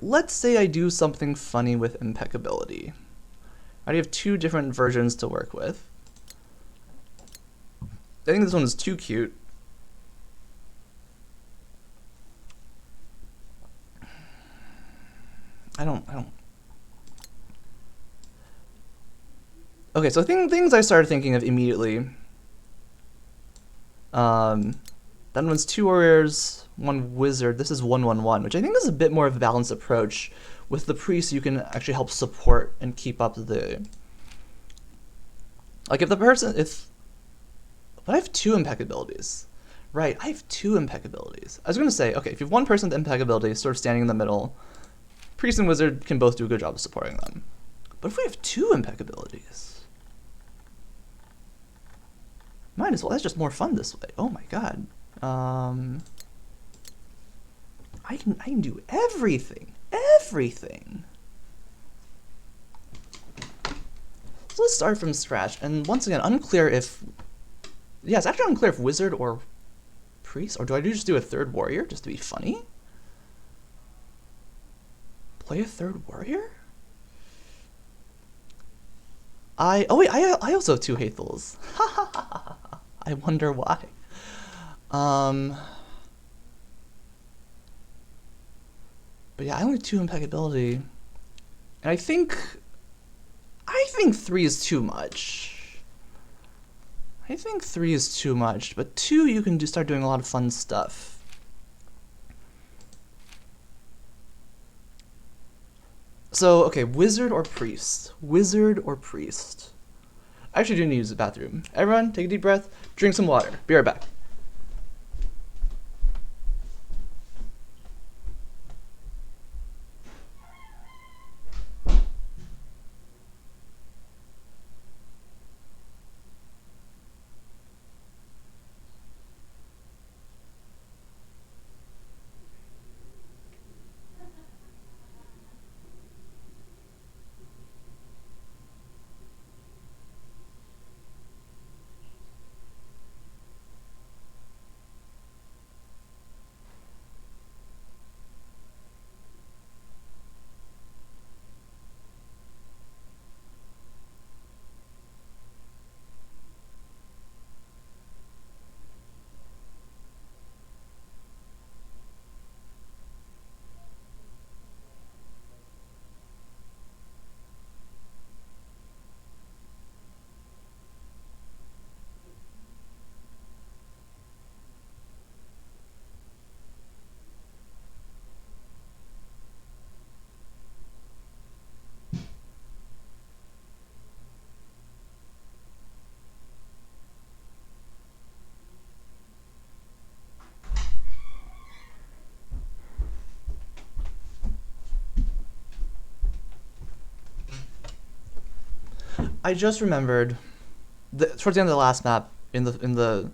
let's say I do something funny with Impeccability. I already have two different versions to work with. I think this one is too cute. I don't. Okay, so things I started thinking of immediately. That one's 2 warriors, 1 wizard. This is 1/1/1, which I think is a bit more of a balanced approach. With the priest, you can actually help support and keep up the... Like, if the person... But I have 2 impeccabilities. Right, I have 2 impeccabilities. I was going to say, okay, if you have one person with impeccability sort of standing in the middle, priest and wizard can both do a good job of supporting them. But if we have 2 impeccabilities... Might as well, that's just more fun this way. Oh my god. I can do everything. Everything. So let's start from scratch. And once again, unclear if... Yeah, it's actually unclear if wizard or priest, or do I just do a 3rd warrior just to be funny? Play a 3rd warrior? I also have 2 Hathels. I wonder why. But yeah, I only have 2 impeccability. And I think 3 is too much. I think 3 is too much, but 2 you can start doing a lot of fun stuff. So, okay, wizard or priest? Wizard or priest? I actually do need to use the bathroom. Everyone, take a deep breath, drink some water. Be right back. I just remembered, towards the end of the last map, in the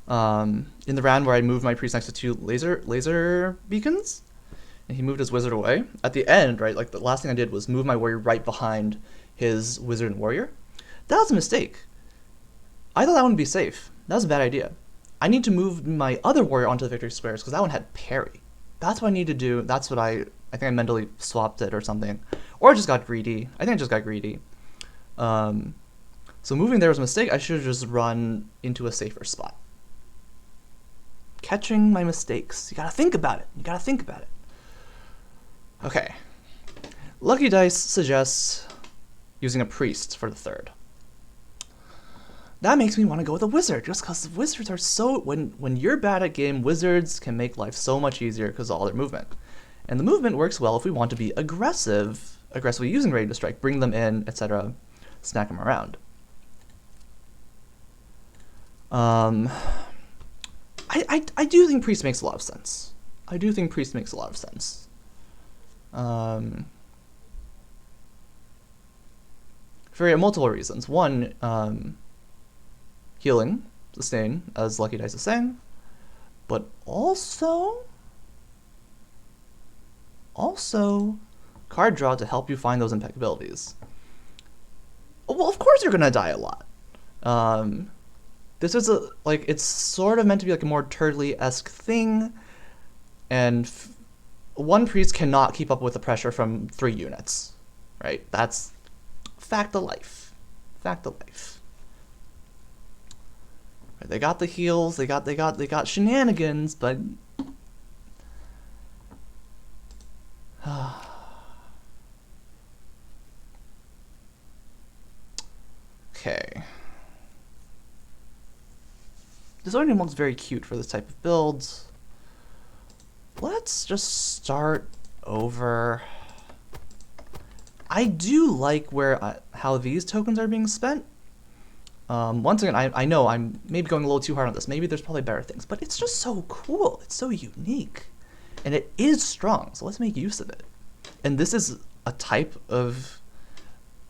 round where I moved my priest next to 2 laser beacons, and he moved his wizard away. At the end, right, like the last thing I did was move my warrior right behind his wizard and warrior. That was a mistake. I thought that would be safe. That was a bad idea. I need to move my other warrior onto the victory squares because that one had parry. That's what I need to do. That's what I think I mentally swapped it or something. Or I just got greedy. I think I just got greedy. So moving there was a mistake. I should have just run into a safer spot. Catching my mistakes. You gotta think about it. Okay. Lucky Dice suggests using a priest for the 3rd. That makes me want to go with a wizard, just because wizards are so... When you're bad at game, wizards can make life so much easier because of all their movement. And the movement works well if we want to be aggressively using Ready to Strike, bring them in, etc., snack them around. I do think priest makes a lot of sense. For multiple reasons. One, healing, sustain, as Lucky Dice is saying, but also card draw to help you find those impeccabilities. Well, of course you're gonna die a lot. This is it's sort of meant to be like a more Turtley-esque thing, and one priest cannot keep up with the pressure from 3 units, right? That's fact of life. Fact of life. Right, they got the heals, they got shenanigans, but okay. This already looks very cute for this type of builds. Let's just start over. I do like how these tokens are being spent. Once again, I know I'm maybe going a little too hard on this. Maybe there's probably better things, but it's just so cool. It's so unique. And it is strong, so let's make use of it. And this is a type of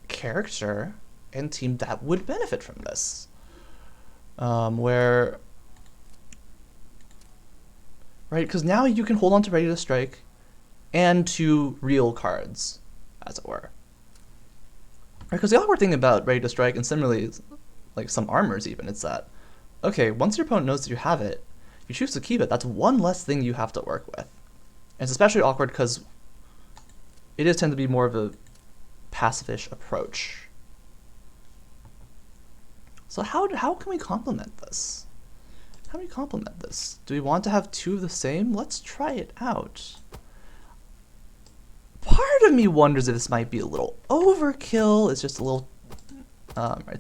character and team that would benefit from this. Where, right, because now you can hold on to Ready to Strike and to real cards, as it were. Right, because the awkward thing about Ready to Strike, and similarly, like some armors even, it's that, okay, once your opponent knows that you have it, if you choose to keep it, that's one less thing you have to work with. And it's especially awkward because it does tend to be more of a passive-ish approach. So how can we complement this? How do we complement this? Do we want to have 2 of the same? Let's try it out. Part of me wonders if this might be a little overkill. It's just a little, like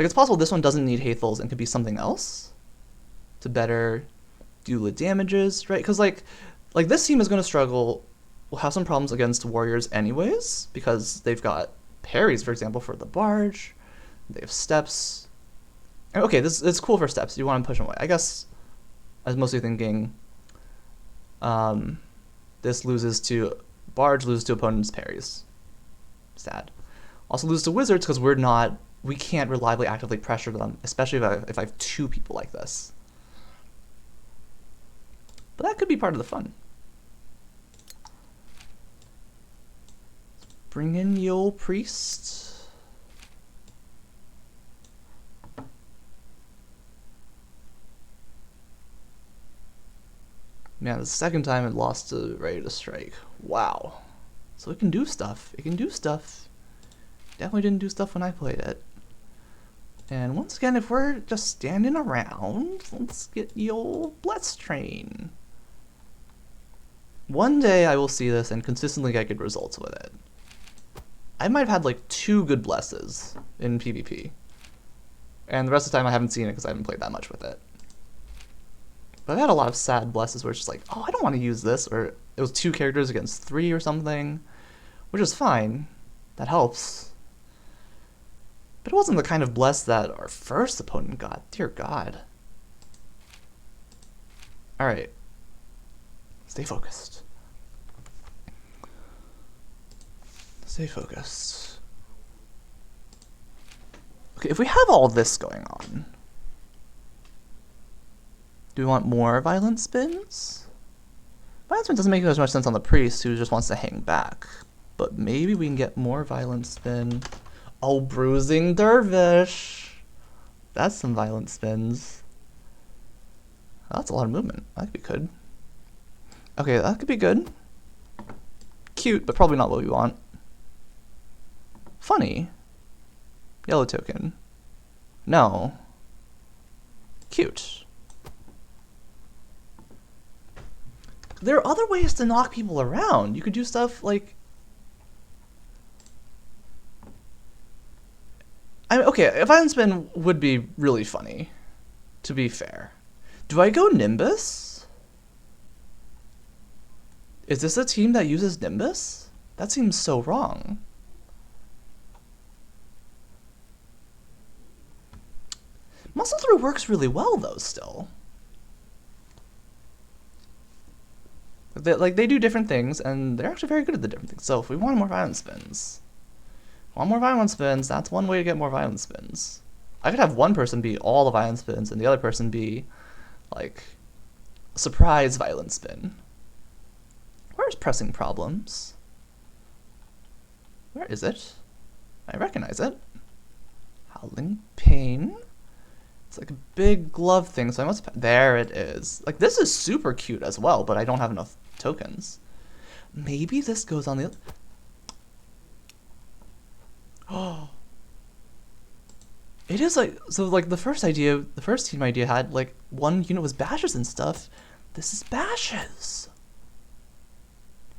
it's possible this one doesn't need Hathels and could be something else to better do the damages, right? Because like this team is going to struggle. We'll have some problems against warriors anyways because they've got parries, for example, for the barge. They have steps. Okay, it's cool for steps. You want to push them away. I guess I was mostly thinking this loses to barge, loses to opponent's parries. Sad. Also loses to wizards because we can't reliably actively pressure them, especially if I have 2 people like this. But that could be part of the fun. Let's bring in the old priest. Man, the second time it lost to Ready to Strike. Wow. So it can do stuff. It can do stuff. Definitely didn't do stuff when I played it. And once again, if we're just standing around, let's get the old Bless Train. One day I will see this and consistently get good results with it. I might have had like 2 good blesses in PvP. And the rest of the time I haven't seen it because I haven't played that much with it. But I've had a lot of sad blesses where it's just like, oh, I don't want to use this, or it was 2 characters against 3 or something, which is fine. That helps. But it wasn't the kind of bless that our first opponent got. Dear God. Alright. Stay focused. Stay focused. Okay, if we have all this going on, do we want more violent spins? Violent spin doesn't make as much sense on the priest who just wants to hang back. But maybe we can get more violent spin. Oh, Bruising Dervish! That's some violent spins. That's a lot of movement. That could be good. Okay, that could be good. Cute, but probably not what we want. Funny. Yellow token. No. Cute. There are other ways to knock people around. You could do stuff like... okay, a violent spin would be really funny, to be fair. Do I go Nimbus? Is this a team that uses Nimbus? That seems so wrong. Muscle Through works really well, though, still. They do different things, and they're actually very good at the different things. So if we want more violent spins... that's one way to get more violent spins. I could have one person be all the violent spins and the other person be, like, surprise violent spin. Where's Pressing Problems? Where is it? I recognize it. Howling Pain. It's like a big glove thing, so I must... There it is. Like, this is super cute as well, but I don't have enough tokens. Maybe this goes on the... Oh. It is like... So, like, the first team idea had, like, one unit was bashes and stuff. This is bashes.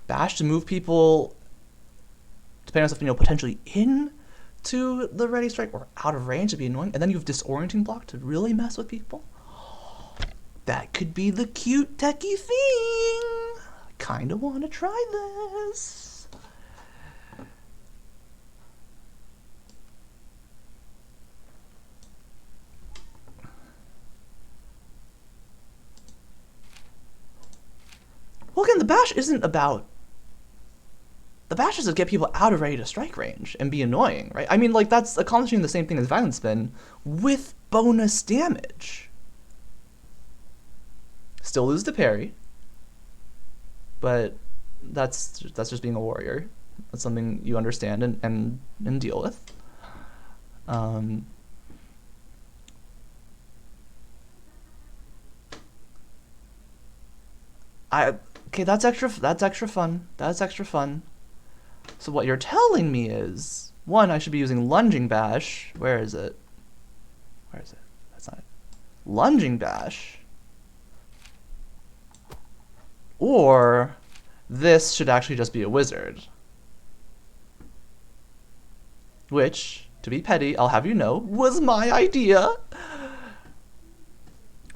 Bash to move people, depending on stuff, you know, potentially in to the ready strike or out of range to be annoying. And then you have disorienting block to really mess with people. That could be the cute techie thing. I kind of want to try this. Well, again, the bash isn't about... The bash is to get people out of ready to strike range and be annoying, right? I mean, like, that's accomplishing the same thing as Violent Spin with bonus damage. Still lose the parry, but that's just being a warrior. That's something you understand and deal with. Okay, that's extra fun. That's extra fun. So what you're telling me is, one, I should be using Lunging Bash. Where is it? Where is it? That's not it. Lunging Bash. Or this should actually just be a wizard. Which, to be petty, I'll have you know, was my idea.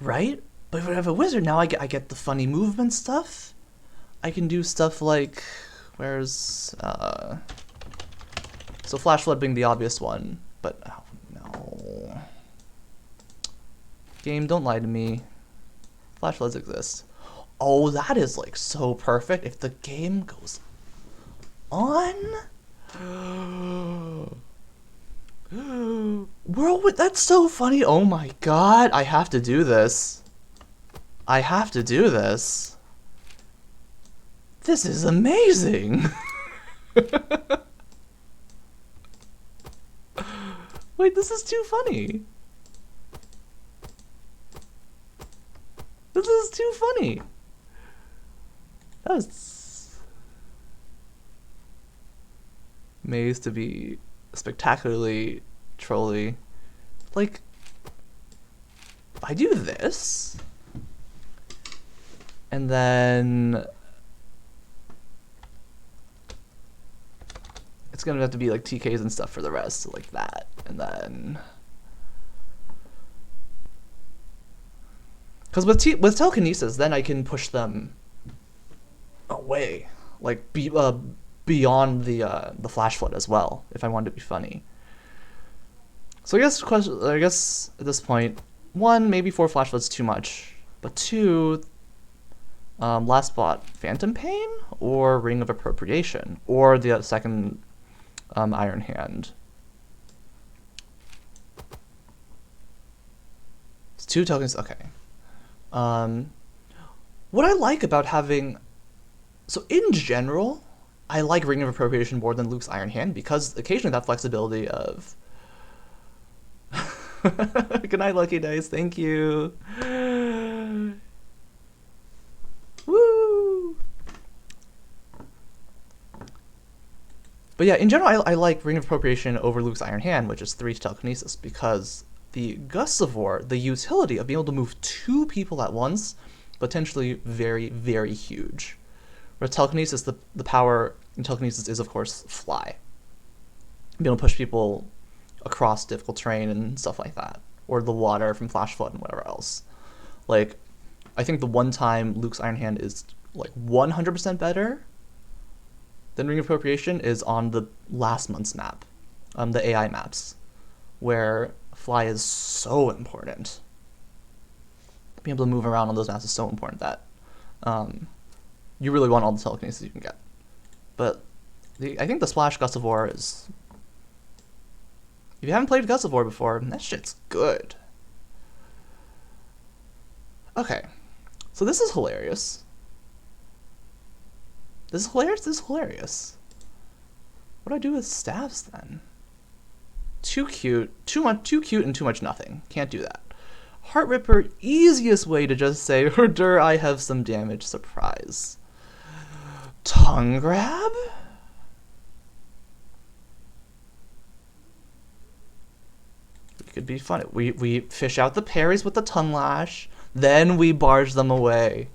Right? But if I have a wizard now, I get the funny movement stuff. I can do stuff like... Where's... So Flash Flood being the obvious one, but... Oh, no. Game, don't lie to me. Flash Floods exist. Oh, that is, like, so perfect. If the game goes on... Whirlwind, that's so funny. Oh my god, I have to do this. I have to do this. This is amazing. Wait, this is too funny. This is too funny. That was Maze to be spectacularly trolly. Like, I do this, and then it's gonna have to be like TKs and stuff for the rest, so like that, and then because with telekinesis, then I can push them away, like beyond the flash flood as well, if I want to be funny. So I guess at this point, one, maybe 4 flash floods too much, but 2, last spot, Phantom Pain or Ring of Appropriation, or the second Iron Hand. It's 2 tokens. Okay. What I like about having, so in general, I like Ring of Appropriation more than Luke's Iron Hand because occasionally that flexibility of good night, Lucky Dice. Thank you. Woo! But yeah, in general, I like Ring of Appropriation over Luke's Iron Hand, which is 3 to telekinesis, because the Gusts of War, the utility of being able to move 2 people at once, potentially very, very huge. Where telekinesis, the power in telekinesis is, of course, fly. Being able to push people across difficult terrain and stuff like that, or the water from Flash Flood and whatever else. Like, I think the one time Luke's Iron Hand is like 100% better than Ring of Appropriation is on the last month's map, the AI maps, where fly is so important. Being able to move around on those maps is so important that you really want all the telekinesis you can get. But I think the Splash Gust of War is... If you haven't played Gusts of War before, that shit's good. Okay, so this is hilarious. This is hilarious. This is hilarious. What do I do with staffs then? Too cute. Too cute and too much nothing. Can't do that. Heart Ripper, easiest way to just say, Herder, I have some damage, surprise. Tongue Grab? It could be fun. We fish out the parries with the Tongue Lash, then we barge them away.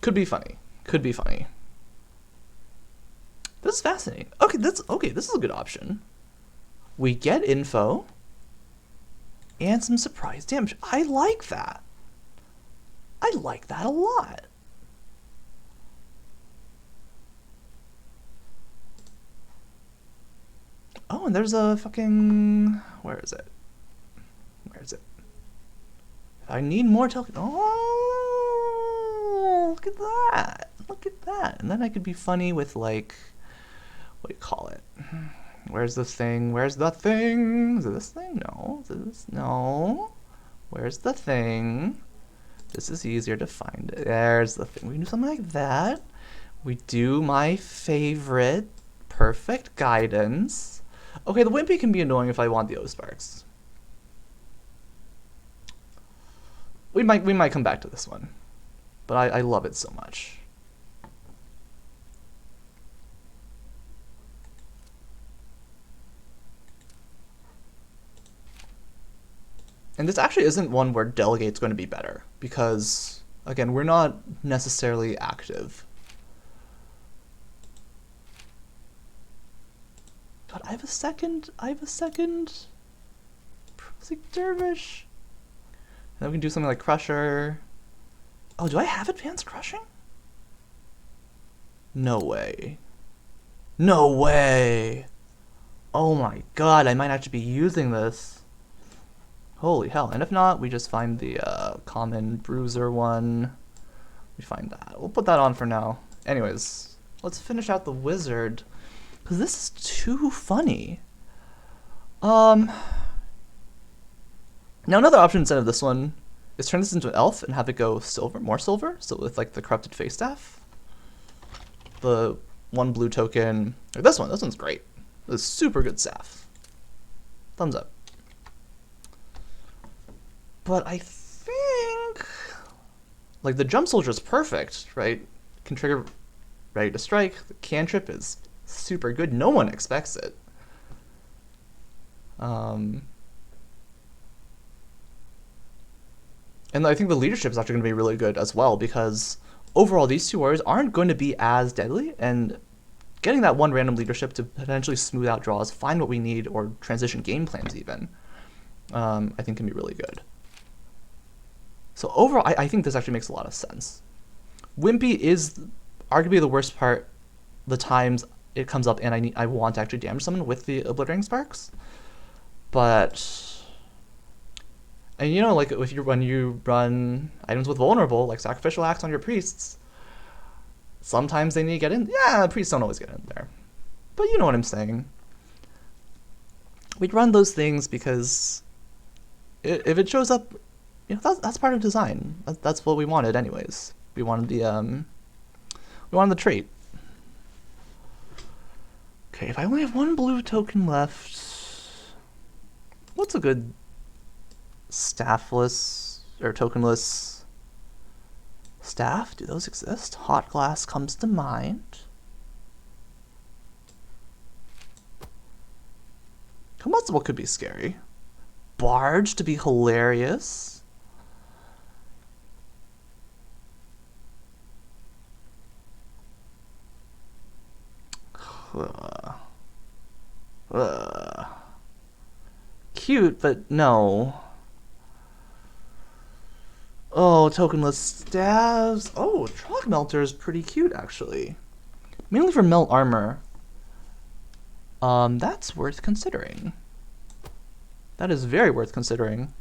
Could be funny. Could be funny. This is fascinating. Okay, this is a good option. We get info and some surprise damage. I like that. I like that a lot. Oh, and there's a fucking... Where is it? Where is it? I need more token. Oh, look at that. Look at that. And then I could be funny with, like... What do you call it? Where's this thing? Where's the thing? Is it this thing? No. Is it this? No. Where's the thing? This is easier to find. There's the thing. We can do something like that. We do my favorite. Perfect guidance. Okay, the Wimpy can be annoying if I want the O-Sparks. We might come back to this one. But I love it so much. And this actually isn't one where Delegate's going to be better, because, again, we're not necessarily active. God, I have a second Prosy Dervish. And then we can do something like Crusher. Oh, do I have Advanced Crushing? No way. No way! Oh my god, I might actually be using this. Holy hell. And if not, we just find the common bruiser one. We find that. We'll put that on for now. Anyways, let's finish out the wizard, because this is too funny. Now another option instead of this one is turn this into an elf and have it go silver, more silver, so with like the corrupted face staff. The one blue token, or this one's great. This is super good staff. Thumbs up. But I think, like, the Jump Soldier is perfect, right? Can trigger Ready to Strike. The cantrip is super good. No one expects it. And I think the leadership is actually going to be really good as well, because overall these two warriors aren't going to be as deadly, and getting that one random leadership to potentially smooth out draws, find what we need, or transition game plans even, I think can be really good. So overall, I think this actually makes a lot of sense. Wimpy is arguably the worst part the times it comes up and I want to actually damage someone with the Obliterating Sparks. But, and you know, like when you run items with vulnerable, like Sacrificial Axe on your priests, sometimes they need to get in. Yeah, priests don't always get in there. But you know what I'm saying. We'd run those things because if it shows up, you know, that's part of design. That's what we wanted, anyways. We wanted the trait. Okay, if I only have one blue token left, what's a good staffless or tokenless staff? Do those exist? Hot Glass comes to mind. Combustible could be scary. Barge to be hilarious. Cute, but no. Oh, tokenless stabs. Oh, Trog Melter is pretty cute, actually. Mainly for melt armor. That's worth considering. That is very worth considering.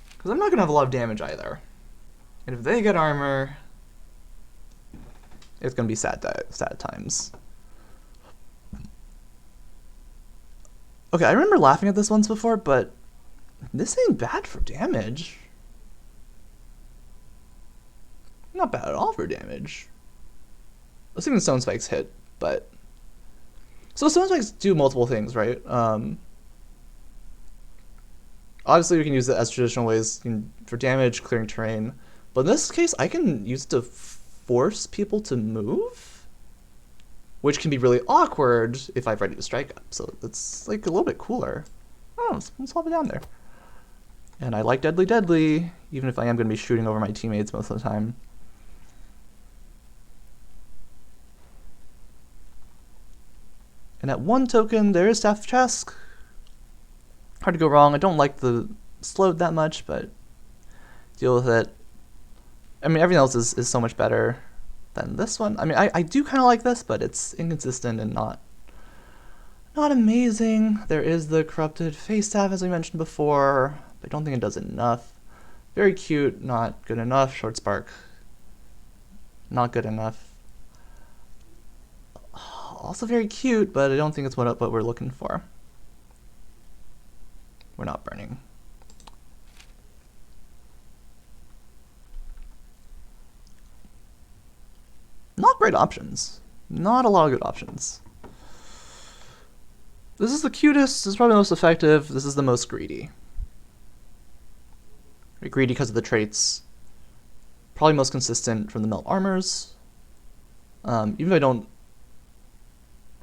Because I'm not going to have a lot of damage either. And if they get armor, it's going to be sad times. Okay, I remember laughing at this once before, but this ain't bad for damage. Not bad at all for damage. Assuming Stone Spikes hit. But so spikes do multiple things, right? Obviously, we can use it as traditional ways for damage, clearing terrain. But in this case, I can use it to force people to move, which can be really awkward if I'm ready to strike up. So it's like a little bit cooler. Oh, let's swap it down there. And I like Deadly Deadly, even if I am going to be shooting over my teammates most of the time. And at 1 token, there is Staff of Trask. Hard to go wrong. I don't like the slowed that much, but deal with it. I mean, everything else is so much better than this one. I mean, I do kind of like this, but it's inconsistent and not amazing. There is the Corrupted Face Staff, as we mentioned before, but I don't think it does enough. Very cute, not good enough. Short Spark, not good enough. Also very cute, but I don't think it's what we're looking for. We're not burning. Not great options. Not a lot of good options. This is the cutest, this is probably the most effective, this is the most greedy. Greedy because of the traits. Probably most consistent from the melt armors. Even if I don't...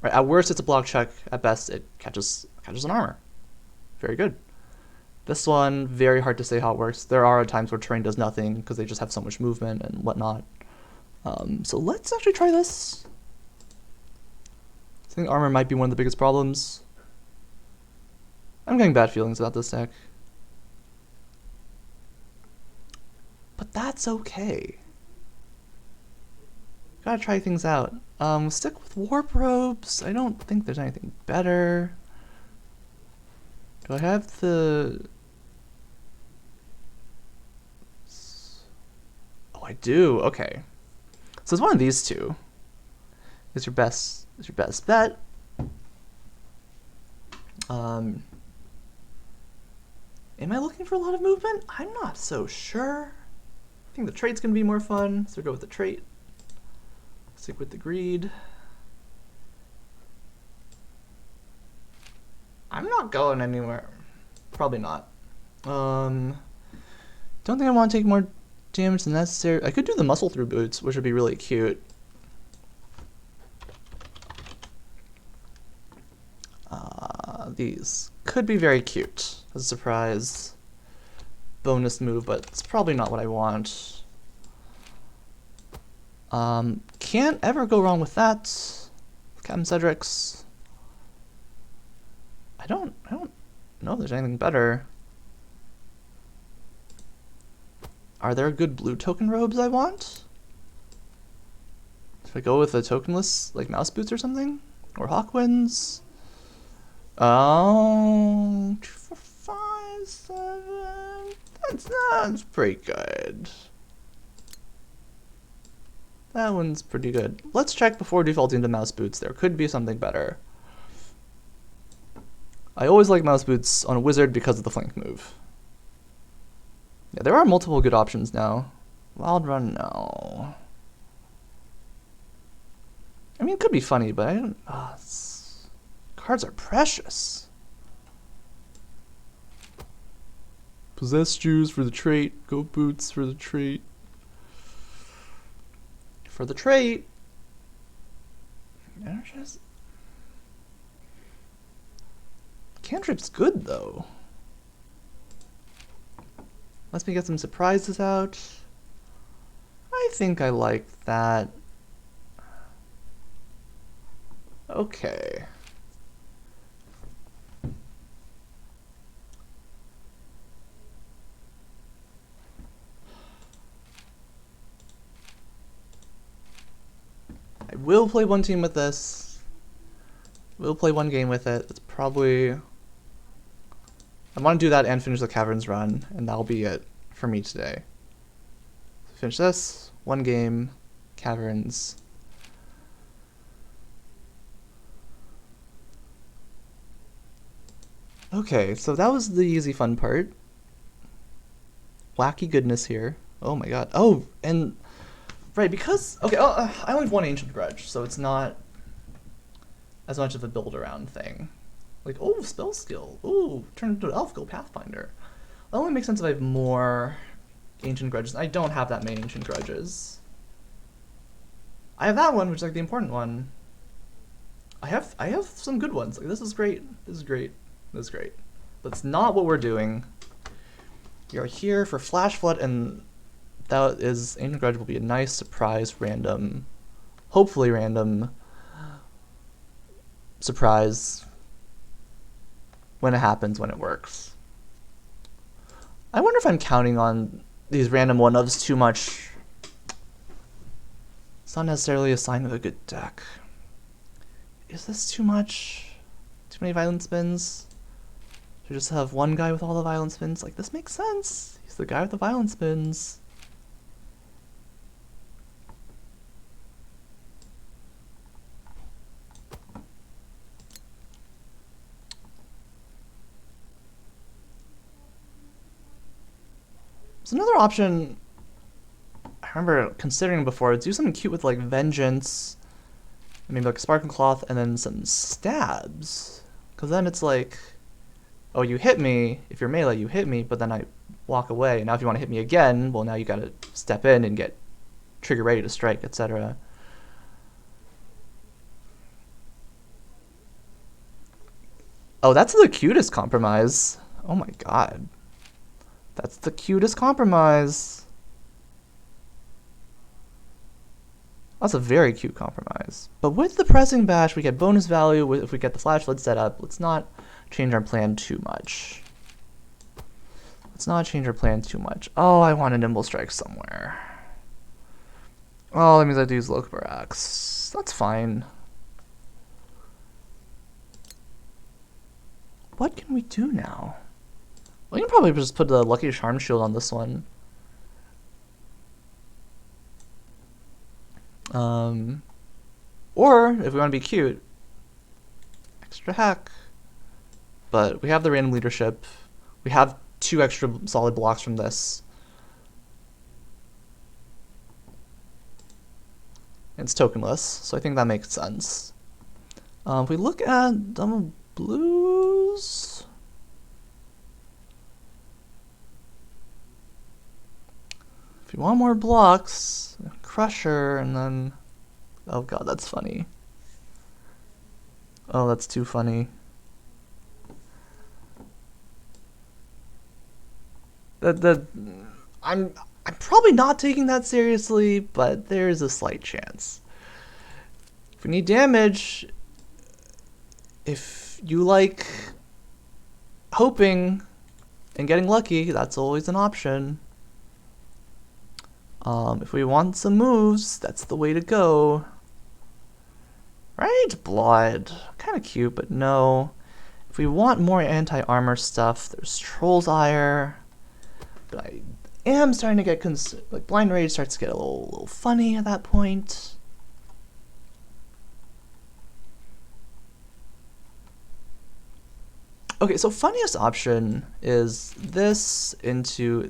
Right, at worst it's a block check, at best it catches an armor. Very good. This one, very hard to say how it works. There are times where terrain does nothing because they just have so much movement and whatnot. So let's actually try this. I think armor might be one of the biggest problems. I'm getting bad feelings about this deck. But that's okay. Gotta try things out. Stick with Warp Robes. I don't think there's anything better. Do I have the... Oh, I do. Okay. So it's one of these two. Is your best bet. Am I looking for a lot of movement? I'm not so sure. I think the trait's gonna be more fun, so go with the trait. Stick with the greed. I'm not going anywhere. Probably not. Don't think I want to take more damage than necessary. I could do the muscle through boots, which would be really cute. These could be very cute as a surprise bonus move, but it's probably not what I want. Can't ever go wrong with that. Captain Cedric's. I don't know if there's anything better. Are there good blue token robes I want? If I go with a tokenless, like Mouse Boots or something? Or Hawkwinds? Oh, 2, 4, 5, 7. That's pretty good. That one's pretty good. Let's check before defaulting to Mouse Boots. There could be something better. I always like Mouse Boots on a wizard because of the flank move. Yeah, there are multiple good options now. Wild Run, no. I mean, it could be funny, but I don't... cards are precious. Possessed Jews for the trait. Go Boots for the trait. For the trait. Energize. Cantrip's good though. Let's me get some surprises out. I think I like that. Okay. I will play one team with this. We'll play one game with it. It's probably... I want to do that and finish the Caverns run, and that'll be it for me today. Finish this, one game, Caverns. Okay, so that was the easy fun part. Wacky goodness here. Oh my god. Oh, and... Right, because... Okay, I only have one Ancient Grudge, so it's not as much of a build around thing. Like, oh, spell skill. Ooh, turn into an elf, go Pathfinder. That only makes sense if I have more ancient grudges. I don't have that many ancient grudges. I have that one, which is like the important one. I have some good ones. Like, this is great. This is great. This is great. That's not what we're doing. You're here for Flash Flood, and that is Ancient Grudge will be a nice surprise, random, hopefully random surprise when it happens, when it works. I wonder if I'm counting on these random one-ofs too much. It's not necessarily a sign of a good deck. Is this too much? Too many violent spins? To just have one guy with all the violent spins? Like, this makes sense. He's the guy with the violent spins. So another option I remember considering before is do something cute with like Vengeance, maybe like Sparkling Cloth, and then some stabs. Because then it's like, oh, you hit me. If you're melee, you hit me, but then I walk away. Now if you want to hit me again, well, now you gotta step in and get trigger ready to strike, etc. Oh, that's the cutest compromise. Oh my god. That's the cutest compromise. That's a very cute compromise. But with the Pressing Bash, we get bonus value if we get the Flash Flood set up. Let's not change our plan too much. Let's not change our plan too much. Oh, I want a Nimble Strike somewhere. Oh, that means I have to use Lokbarax. That's fine. What can we do now? We can probably just put the Lucky Charm Shield on this one. Or, if we want to be cute, extra hack. But we have the random leadership. We have 2 extra solid blocks from this. It's tokenless, so I think that makes sense. If we look at double blues, if you want more blocks, Crusher, and then, oh god, that's funny. Oh, that's too funny. I'm probably not taking that seriously, but there's a slight chance. If we need damage, if you like hoping and getting lucky, that's always an option. If we want some moves, that's the way to go. Right? Blood. Kind of cute, but no. If we want more anti-armor stuff, there's Troll's Ire. But I am starting to get like Blind Rage starts to get a little funny at that point. Okay, so funniest option is this into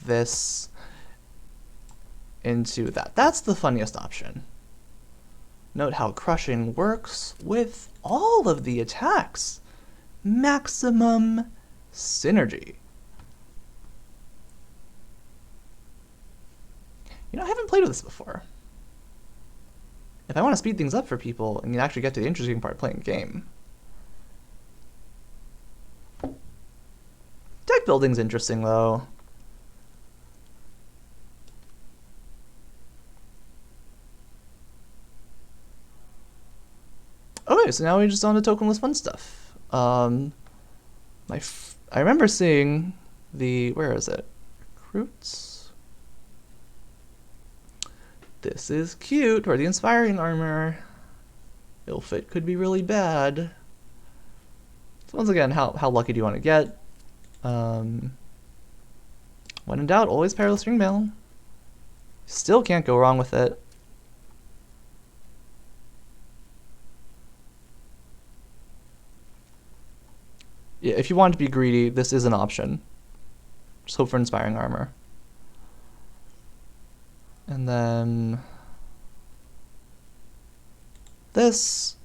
this into that. That's the funniest option. Note how crushing works with all of the attacks. Maximum synergy. You know, I haven't played with this before. If I want to speed things up for people and actually get to the interesting part, playing a game. Deck building's interesting, though. Okay, so now we're just on to tokenless fun stuff. I remember seeing the, where is it? Recruits. This is cute, or the inspiring armor. Ill fit could be really bad. So once again, how lucky do you want to get? When in doubt, always Perilous Ringmail. Still can't go wrong with it. Yeah, if you want to be greedy, this is an option. Just hope for inspiring armor. And then this.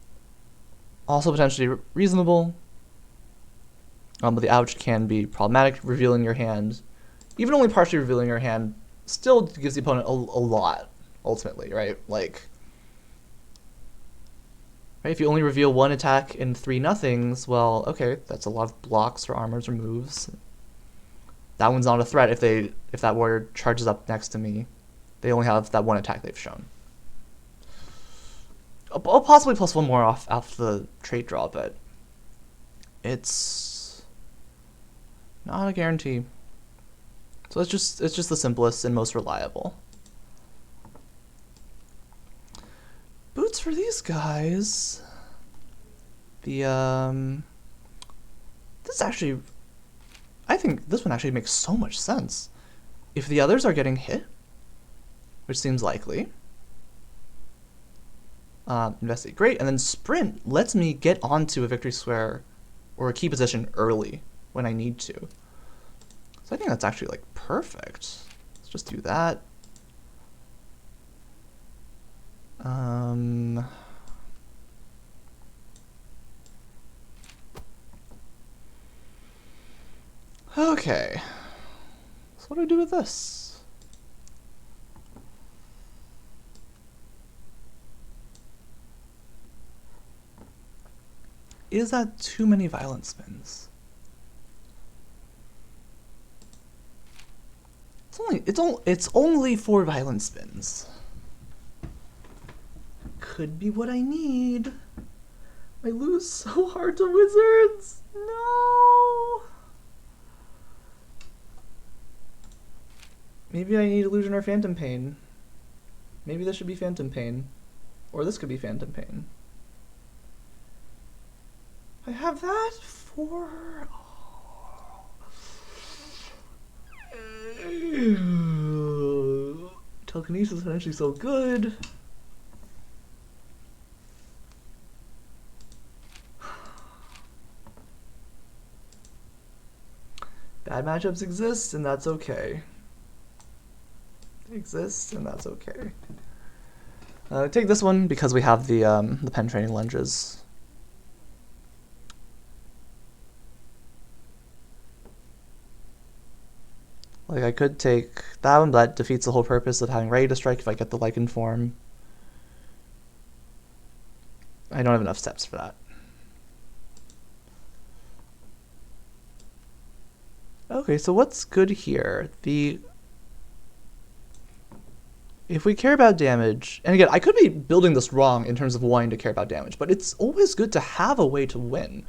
Also potentially reasonable. But the ouch can be problematic. Revealing your hand, even only partially revealing your hand, still gives the opponent a lot, ultimately, right? Like, right, if you only reveal one attack in 3 nothings, well, okay, that's a lot of blocks or armors or moves. That one's not a threat if that warrior charges up next to me. They only have that one attack they've shown. I'll possibly plus 1 more off the trait draw, but it's not a guarantee. So it's just the simplest and most reliable. Boots for these guys. The this actually, I think this one actually makes so much sense. If the others are getting hit, which seems likely, investigate, great, and then sprint lets me get onto a victory square or a key position early when I need to. So I think that's actually like perfect. Let's just do that. Okay. So what do I do with this? Is that too many violent spins? It's only 4 violent spins. Could be what I need. I lose so hard to wizards. No. Maybe I need Illusion or Phantom Pain. Maybe this should be Phantom Pain. Or this could be Phantom Pain. I have that for... Oh. Telekinesis is actually so good. Bad matchups exist, and that's okay. They exist, and that's okay. Take this one because we have the penetrating lunges. Like, I could take that one, but that defeats the whole purpose of having ready to strike if I get the Lycan form. I don't have enough steps for that. Okay, so what's good here? If we care about damage, and again, I could be building this wrong in terms of wanting to care about damage, but it's always good to have a way to win,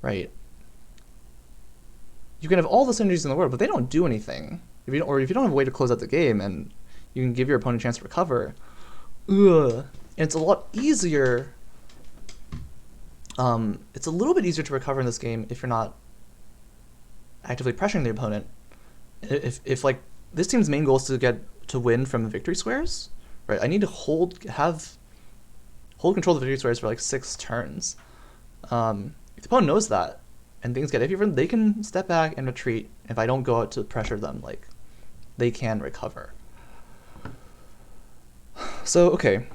right? You can have all the synergies in the world, but they don't do anything. If you don't have a way to close out the game and you can give your opponent a chance to recover, and it's a lot easier. It's a little bit easier to recover in this game if you're not actively pressuring the opponent. If like this team's main goal is to win from the victory squares, right? I need to hold control of the victory squares for like 6 turns. If the opponent knows that and things get iffy for them, they can step back and retreat. If I don't go out to pressure them, like, they can recover. So, okay.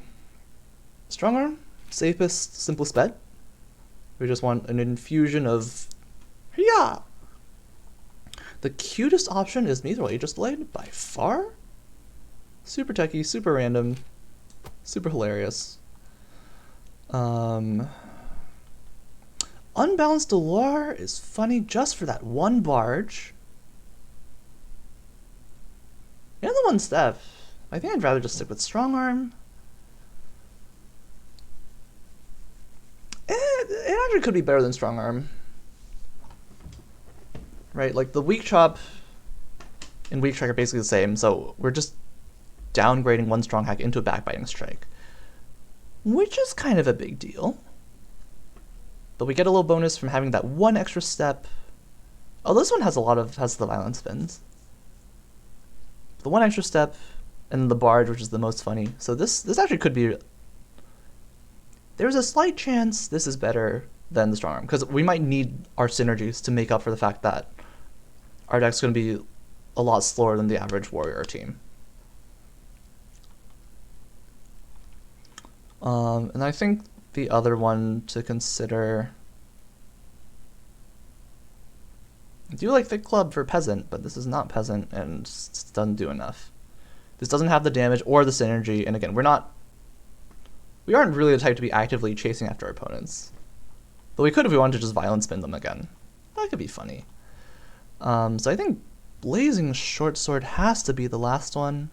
Strong arm, safest, simplest bet. We just want an infusion of, yeah. The cutest option is Mithril Aegis Blade, by far. Super techy, super random, super hilarious. Unbalanced Allure is funny just for that one barge. And the one step. I think I'd rather just stick with Strong Arm. It actually could be better than Strong Arm. Right, like the Weak Chop and Weak Strike are basically the same, so we're just downgrading one Strong Hack into a Backbiting Strike. Which is kind of a big deal. But we get a little bonus from having that one extra step. Oh, this one has the violent spins. The one extra step and the barge, which is the most funny. So this actually could be... There's a slight chance this is better than the Strong Arm, because we might need our synergies to make up for the fact that our deck's going to be a lot slower than the average warrior team. And I think the other one to consider. I do like Thick Club for Peasant, but this is not Peasant and it doesn't do enough. This doesn't have the damage or the synergy, and again, we aren't really the type to be actively chasing after our opponents. But we could if we wanted to just violent spin them again. That could be funny. So I think Blazing Short Sword has to be the last one.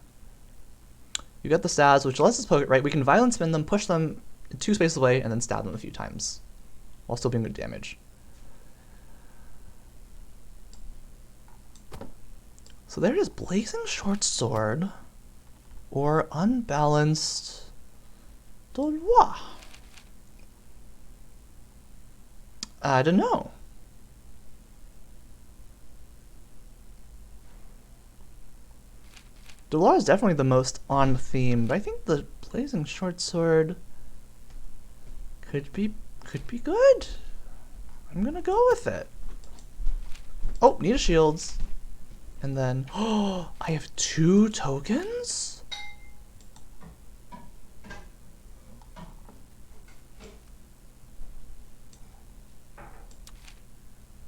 You get the stabs, which lets us poke it, right? We can violent spin them, push them 2 spaces away, and then stab them a few times, while still being good damage. So there it is, Blazing Short Sword, or Unbalanced Dolois. I don't know. Dolois is definitely the most on theme, but I think the Blazing Short Sword could be good. I'm gonna go with it. Oh, need a shields. And then, oh, I have 2 tokens?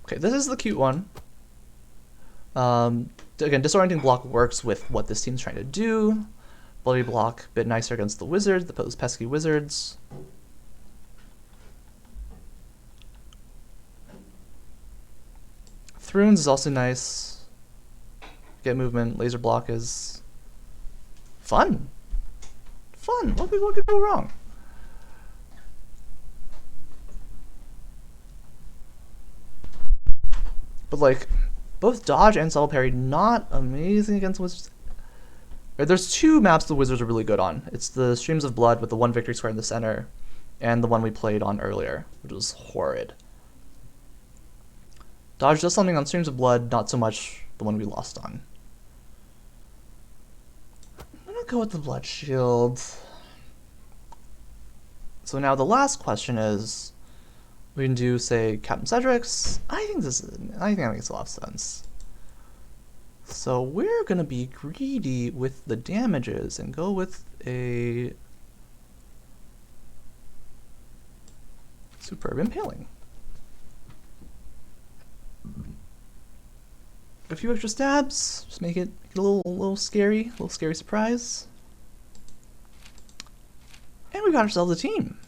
Okay, this is the cute one. Again, Disorienting Block works with what this team's trying to do. Bloody Block, a bit nicer against the wizards, those pesky wizards. Thrunes is also nice. Get movement. Laser Block is fun. Fun. What could go wrong? But like, both dodge and subtle parry not amazing against wizards. There's 2 maps the wizards are really good on. It's the Streams of Blood with the 1 victory square in the center, and the one we played on earlier, which was horrid. Dodge does something on Streams of Blood, not so much the one we lost on. I'm gonna go with the Blood Shield. So now the last question is, we can do, say, Captain Cedric's. I think that makes a lot of sense. So we're gonna be greedy with the damages and go with a Superb Impaling. A few extra stabs, just make it a little scary surprise. And we got ourselves a team.